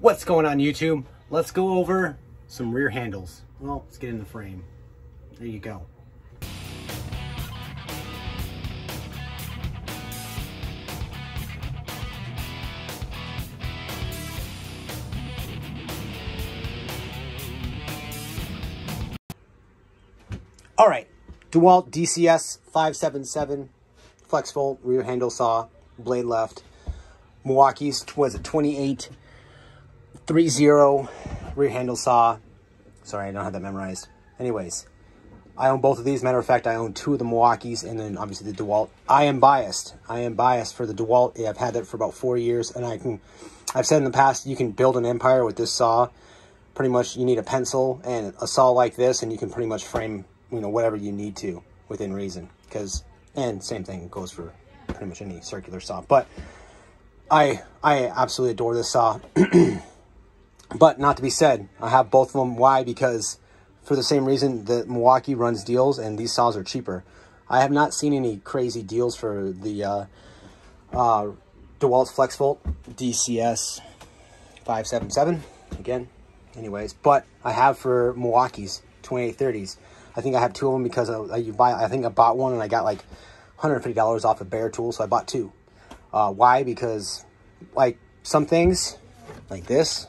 What's going on YouTube? Let's go over some rear handles. Well, let's get in the frame. There you go. All right, Dewalt DCS577 Flexvolt rear handle saw, blade left. Milwaukee's, was it 2830 rear handle saw. Sorry, I don't have that memorized. Anyways, I own both of these. Matter of fact, I own two of the Milwaukees and then obviously the Dewalt. I am biased for the Dewalt. Yeah, I've had that for about 4 years, and I've said in the past, you can build an empire with this saw. Pretty much, you need a pencil and a saw like this, and you can pretty much frame, you know, whatever you need to within reason. And same thing goes for pretty much any circular saw. But I absolutely adore this saw. But not to be said, I have both of them. Why? Because for the same reason that Milwaukee runs deals and these saws are cheaper. I have not seen any crazy deals for the Dewalt Flexvolt DCS577. Again, anyways, but I have for Milwaukee's 2830s. I think I have two of them because I think I bought one and I got like $150 off of Bear Tool, so I bought two. Why? Because like some things like this,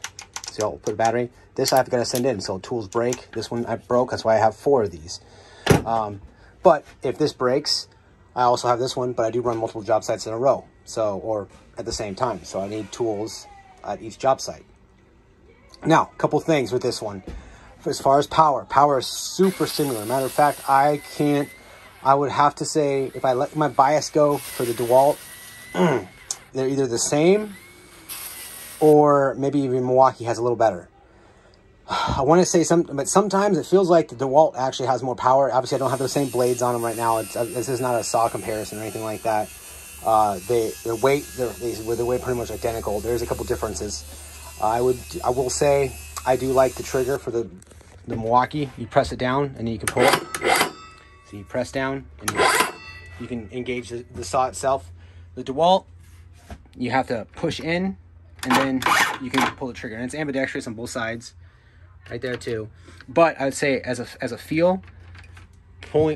see, I'll put a battery. This I've got to send in, so tools break. This one I broke, that's why I have 4 of these. But if this breaks, I also have this one, but I do run multiple job sites in a row, so, or at the same time, so I need tools at each job site. Now, a couple things with this one. As far as power is super similar. Matter of fact, I would have to say, if I let my bias go for the Dewalt, they're either the same or maybe even Milwaukee has a little better. I want to say something, but sometimes it feels like the Dewalt actually has more power. Obviously, I don't have the same blades on them right now. This is not a saw comparison or anything like that. They weigh pretty much identical. There's a couple differences. I will say I do like the trigger for the Milwaukee. You press it down and then you can pull it. So you press down and you can engage the saw itself. The Dewalt, you have to push in and then you can pull the trigger. And it's ambidextrous on both sides, right there too. But I would say as a feel,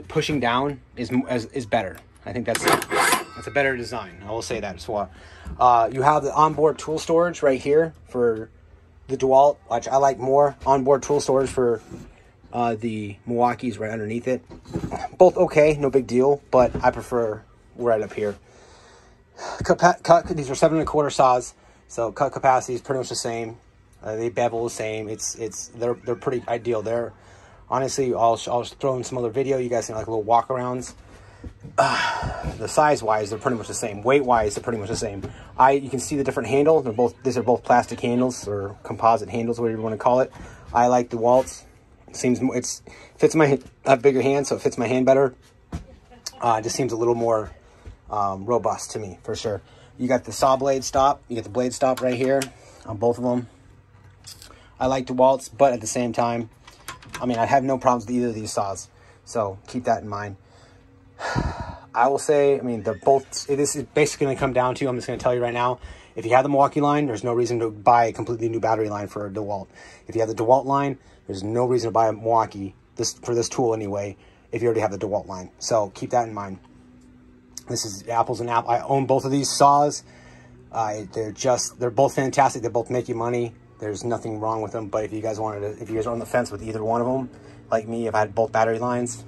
pushing down is better. I think that's a better design. I will say that as well. You have the onboard tool storage right here for the Dewalt, which I like more. Onboard tool storage for the Milwaukee's right underneath it. Both okay, no big deal, but I prefer right up here. Cut these are 7 1/4 saws, so cut capacity is pretty much the same. They bevel the same. They're pretty ideal. They're honestly, I'll throw in some other video. You guys can like little walk arounds. The size wise, they're pretty much the same. Weight wise, they're pretty much the same. You can see the different handle. These are both plastic handles or composite handles, whatever you want to call it. I like the Dewalt's. It fits my I have bigger hands, so it fits my hand better. It just seems a little more robust to me for sure. You got the saw blade stop. You get the blade stop right here on both of them. I like Dewalt's, but at the same time, I mean, I have no problems with either of these saws, so keep that in mind. I will say, I mean, they're both, this is basically going to come down to, I'm just going to tell you right now, if you have the Milwaukee line, there's no reason to buy a completely new battery line for a Dewalt. If you have the Dewalt line, there's no reason to buy a Milwaukee, for this tool anyway, if you already have the Dewalt line. So keep that in mind. This is apples and apples. I own both of these saws. They're both fantastic. They both make you money. There's nothing wrong with them. But if you guys if you guys are on the fence with either one of them, like me, if I had both battery lines,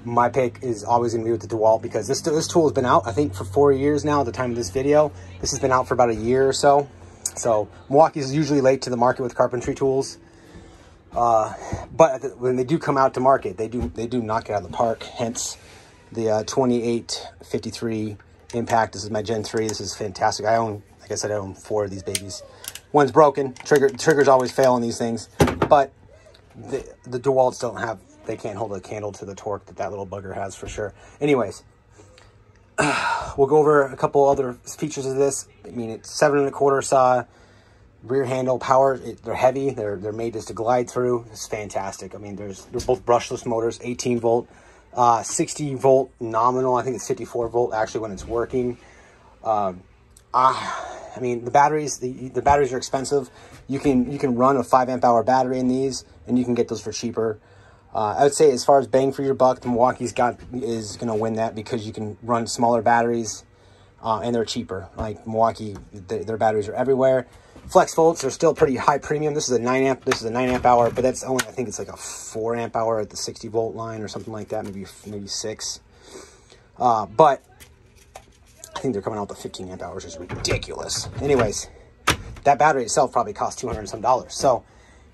my pick is always going to be with the Dewalt, because this tool has been out, I think, for 4 years now at the time of this video. This has been out for about a year or so. So Milwaukee is usually late to the market with carpentry tools. But when they do come out to market, they do knock it out of the park. Hence the 2853 Impact. This is my Gen 3. This is fantastic. Like I said, I own 4 of these babies. One's broken. Triggers always fail on these things. But the Dewalts they can't hold a candle to the torque that little bugger has for sure. Anyways, we'll go over a couple other features of this. I mean, it's 7 1/4 saw, rear handle, power. They're heavy. They're made just to glide through. It's fantastic. I mean, they're both brushless motors, 18 volt, 60 volt nominal. I think it's 54 volt actually when it's working. I mean, the batteries are expensive. You can run a 5 amp hour battery in these, and you can get those for cheaper. I would say as far as bang for your buck, the Milwaukee's is going to win that, because you can run smaller batteries, and they're cheaper. Like Milwaukee, their batteries are everywhere. Flexvolts are still pretty high premium. This is a 9 amp. This is a 9 amp hour, but that's only, I think it's like a 4 amp hour at the 60 volt line or something like that. Maybe 6. But I think they're coming out with 15 amp hours, which is ridiculous. Anyways, that battery itself probably costs $200 and some. So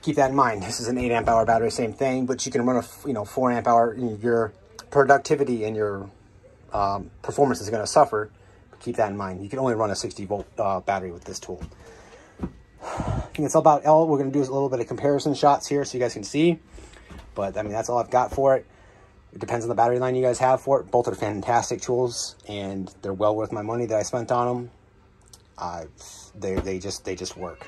keep that in mind. This is an 8 amp hour battery, same thing, but you can run a 4 amp hour. Your productivity and your performance is going to suffer. But keep that in mind. You can only run a 60 volt battery with this tool. I think that's about all we're going to do is a little bit of comparison shots here so you guys can see. But I mean, that's all I've got for it. It depends on the battery line you guys have for it. Both are fantastic tools, and they're well worth my money that I spent on them. They just work.